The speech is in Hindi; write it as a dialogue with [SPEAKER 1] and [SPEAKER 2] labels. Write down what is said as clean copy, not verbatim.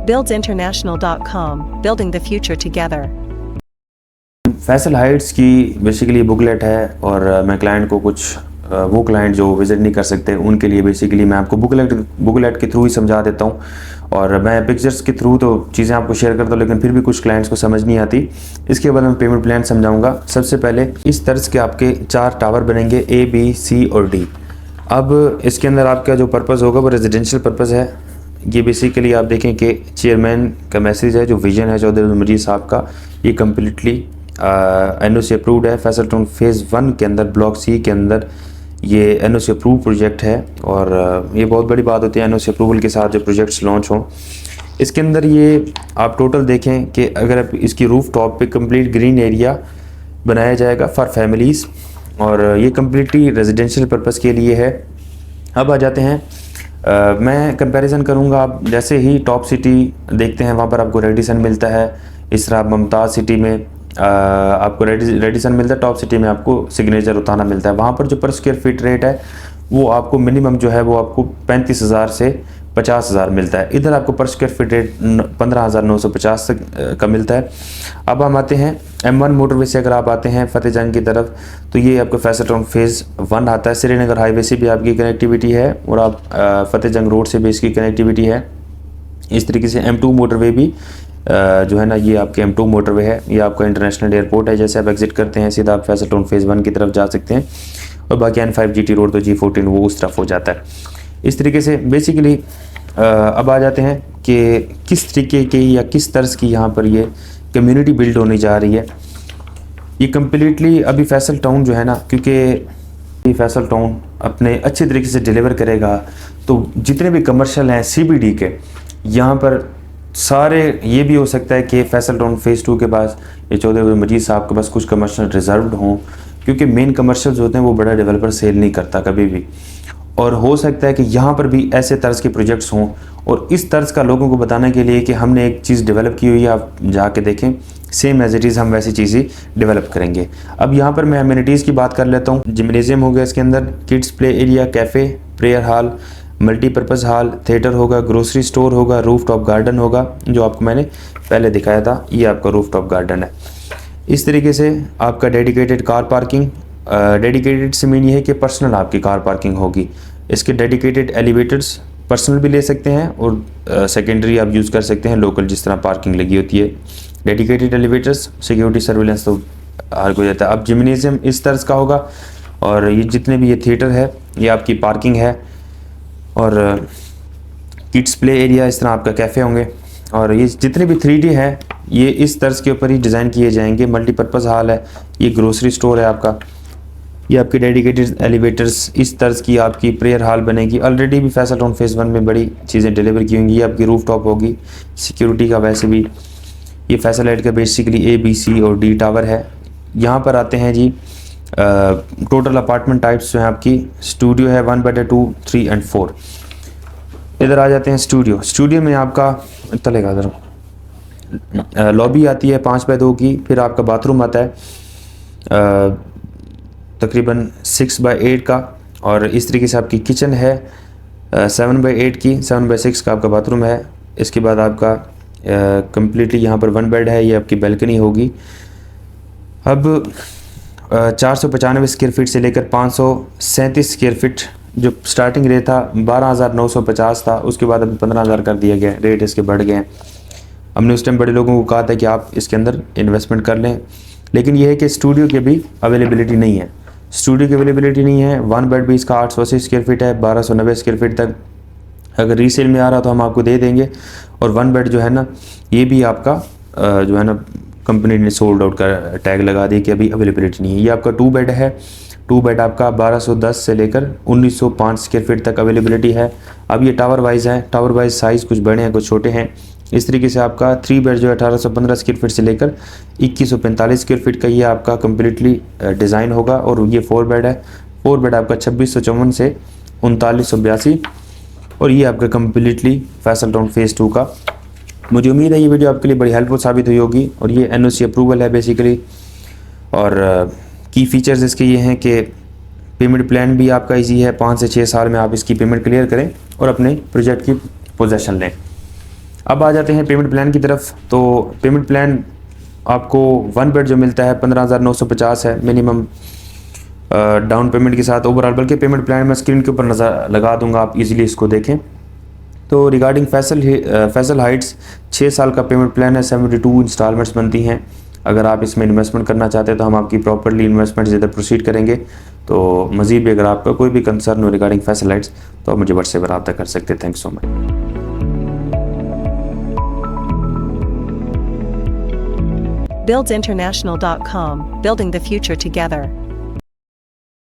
[SPEAKER 1] buildsinternational.com, building the future together.
[SPEAKER 2] Faisal Heights की बेसिकली बुकलेट है और मैं क्लाइंट को कुछ वो क्लाइंट जो विज़िट नहीं कर सकते उनके लिए बेसिकली मैं आपको बुकलेट के थ्रू ही समझा देता हूँ और मैं पिक्चर्स के थ्रू तो चीज़ें आपको शेयर करता हूँ, लेकिन फिर भी कुछ क्लाइंट्स को समझ नहीं आती। इसके बाद मैं पेमेंट प्लान समझाऊंगा। सबसे पहले इस तर्ज के आपके 4 टावर बनेंगे A, B, C और D। अब इसके अंदर आपका जो पर्पज़ होगा वो रेजिडेंशियल पर्पज़ है। ये बेसिकली आप देखें कि चेयरमैन का मैसेज है, जो विजन है चौधरी मजीद साहब का, ये कम्प्लीटली NOC अप्रूव्ड है। फैसल टाउन फेज़ 1 के अंदर ब्लॉक C के अंदर ये NOC अप्रूव प्रोजेक्ट है और ये बहुत बड़ी बात होती है NOC अप्रूवल के साथ जो प्रोजेक्ट्स लॉन्च हों। इसके अंदर ये आप टोटल देखें कि अगर आप इसकी रूफ टॉप पे कंप्लीट ग्रीन एरिया बनाया जाएगा फॉर फैमिलीज़ और ये कम्प्लीटली रेजिडेंशियल पर्पज़ के लिए है। अब आ जाते हैं मैं कंपैरिजन करूंगा। आप जैसे ही टॉप सिटी देखते हैं वहाँ पर आपको रेडिसन मिलता है, इस तरह मुमताज़ सिटी में आपको रेडिसन मिलता है, टॉप सिटी में आपको सिग्नेचर उताना मिलता है। वहाँ पर जो पर स्क्वायर फीट रेट है वो आपको मिनिमम जो है वो आपको 35,000 से 50,000 मिलता है। इधर आपको पर स्क्वायर फीट रेट 15,950 का मिलता है। अब हम आते हैं M1 मोटरवे से अगर आप आते हैं फतेह जंग की तरफ तो ये आपको फैसल टाउन फेज़ 1 आता है। श्रीनगर हाईवे से भी आपकी कनेक्टिविटी है और आप फतेह जंग रोड से भी इसकी कनेक्टिविटी है। इस तरीके से M2 मोटरवे भी जो है ना ये आपके M2 मोटरवे है, ये आपका इंटरनेशनल एयरपोर्ट है। जैसे आप एग्जिट करते हैं सीधा आप फैसल टाउन फेज़ 1 की तरफ जा सकते हैं और बाकी N5 GT रोड तो G14 वो उस तरफ हो जाता है। इस तरीके से बेसिकली अब आ जाते हैं कि किस तरीके की या किस तर्ज की यहाँ पर ये कम्युनिटी बिल्ड होने जा रही है। ये कम्प्लीटली अभी फैसल टाउन जो है ना, क्योंकि फैसल टाउन अपने अच्छे तरीके से डिलीवर करेगा तो जितने भी कमर्शियल हैं CBD के यहाँ पर सारे, ये भी हो सकता है कि फैसल टाउन फेज़ 2 के पास ये चौधरी मजीद साहब के पास कुछ कमर्शियल रिजर्व्ड हों, क्योंकि मेन कमर्शियल्स होते हैं वो बड़ा डेवलपर सेल नहीं करता कभी भी। और हो सकता है कि यहाँ पर भी ऐसे तर्ज के प्रोजेक्ट्स हों और इस तर्ज का लोगों को बताने के लिए कि हमने एक चीज़ डेवलप की हुई है, आप जाके देखें सेम एज इट इज़ हम वैसी चीज़ ही डेवलप करेंगे। अब यहाँ पर मैं एमिनिटीज़ की बात कर लेता हूँ। जिम्नेजियम हो गया, इसके अंदर kids play area, cafe, prayer hall, multipurpose hall, theatre होगा, ग्रोसरी स्टोर होगा, रूफ टॉप गार्डन होगा, जो आपको मैंने पहले दिखाया था, ये आपका रूफ टॉप गार्डन है। इस तरीके से आपका डेडिकेटेड कार पार्किंग, डेडिकेटेड से मीन ये है कि पर्सनल आपकी कार पार्किंग होगी। इसके डेडिकेटेड एलिवेटर्स पर्सनल भी ले सकते हैं और सेकेंडरी आप यूज़ कर सकते हैं लोकल, जिस तरह पार्किंग लगी होती है। डेडिकेटेड एलिवेटर्स, सिक्योरिटी सर्विलेंस तो हर कोई जाता है। अब जिम्नेजियम इस तर्ज का होगा और ये जितने भी ये थिएटर है ये आपकी पार्किंग है और किड्स प्ले एरिया, इस तरह आपका कैफ़े होंगे और ये जितने भी 3D हैं ये इस तर्ज के ऊपर ही डिज़ाइन किए जाएंगे। मल्टीपर्पज़ हॉल है, ये ग्रोसरी स्टोर है आपका, ये आपके डेडिकेटेड एलिवेटर्स, इस तर्ज की आपकी प्रेयर हॉल बनेगी। ऑलरेडी भी फैसल टाउन फेज़ 1 में बड़ी चीज़ें डिलीवर की होंगी। ये आपकी रूफ टॉप होगी, सिक्योरिटी का वैसे भी ये फैसल हाइट का बेसिकली A, B, C और D टावर है। यहाँ पर आते हैं जी टोटल अपार्टमेंट टाइप्स जो हैं आपकी, स्टूडियो है 1 बेड 2, 3 और 4। इधर आ जाते हैं स्टूडियो में आपका चलेगा इधर लॉबी आती है 5 बाय 2 की, फिर आपका बाथरूम आता है तकरीबन 6 बाय 8 का और इस तरीके से आपकी किचन है 7 बाय 8 की, 7 बाय 6 का आपका बाथरूम है। इसके बाद आपका कम्प्लीटली यहाँ पर 1 बेड है, ये आपकी बैल्कनी होगी। अब 495 स्क्वायर फीट से लेकर 537 स्क्वायर फीट जो स्टार्टिंग रेट था 12,950 था, उसके बाद अभी 15,000 कर दिया गया, रेट इसके बढ़ गए हैं। हमने उस टाइम बड़े लोगों को कहा था कि आप इसके अंदर इन्वेस्टमेंट कर लें, लेकिन यह है कि स्टूडियो की भी अवेलेबिलिटी नहीं है। स्टूडियो की अवेलेबिलिटी नहीं है। 1 बेड भी इसका 880 स्क्वायर फीट है, 1290 स्क्वायर फीट तक अगर रीसेल में आ रहा तो हम आपको दे देंगे। और 1 बेड जो है ना ये भी आपका जो है ना कंपनी ने सोल्ड आउट का टैग लगा दिया कि अभी अवेलेबिलिटी नहीं है। ये आपका 2 बेड है, 2 बेड आपका 1210 से लेकर 1905 स्क्वायर फीट तक अवेलेबिलिटी है। अब ये टावर वाइज है, टावर वाइज साइज़ कुछ बड़े हैं कुछ छोटे हैं। इस तरीके से आपका 3 बेड जो है 1815 स्क्वायर फीट से लेकर 2145 स्क्वायर फीट का ये आपका कम्प्लीटली डिज़ाइन होगा। और ये 4 बेड है, 4 बेड आपका 2654 से 3982 और ये आपका कम्प्लीटली फैसल टाउन फेज़ 2 का। मुझे उम्मीद है ये वीडियो आपके लिए बड़ी हेल्पफुल साबित हुई होगी। और ये NOC अप्रूवल है बेसिकली और की फ़ीचर्स इसके ये हैं कि पेमेंट प्लान भी आपका इजी है, 5 से 6 साल में आप इसकी पेमेंट क्लियर करें और अपने प्रोजेक्ट की पोजेसन लें। अब आ जाते हैं पेमेंट प्लान की तरफ। तो पेमेंट प्लान आपको 1 बेड जो मिलता है 15,950 है मिनिमम डाउन पेमेंट के साथ ओवरऑल। बल्कि पेमेंट प्लान मैं स्क्रीन के ऊपर नज़र लगा दूंगा, आप इजीली इसको देखें। तो रिगार्डिंग फैसल हाइट्स 6 साल का पेमेंट प्लान है, 72 इंस्टॉलमेंट्स बनती हैं। अगर आप इसमें इन्वेस्टमेंट करना चाहते हैं तो हम आपकी प्रॉपर्ली इन्वेस्टमेंट से इधर प्रोसीड करेंगे। तो मज़ीद भी अगर आपका कोई भी कंसर्न हो रिगार्डिंग फैसल हाइट्स तो आप मुझे व्हाट्सएप पर रब्ता कर सकते हैं। Thank so much.
[SPEAKER 1] BuildsInternational.com, building the future together.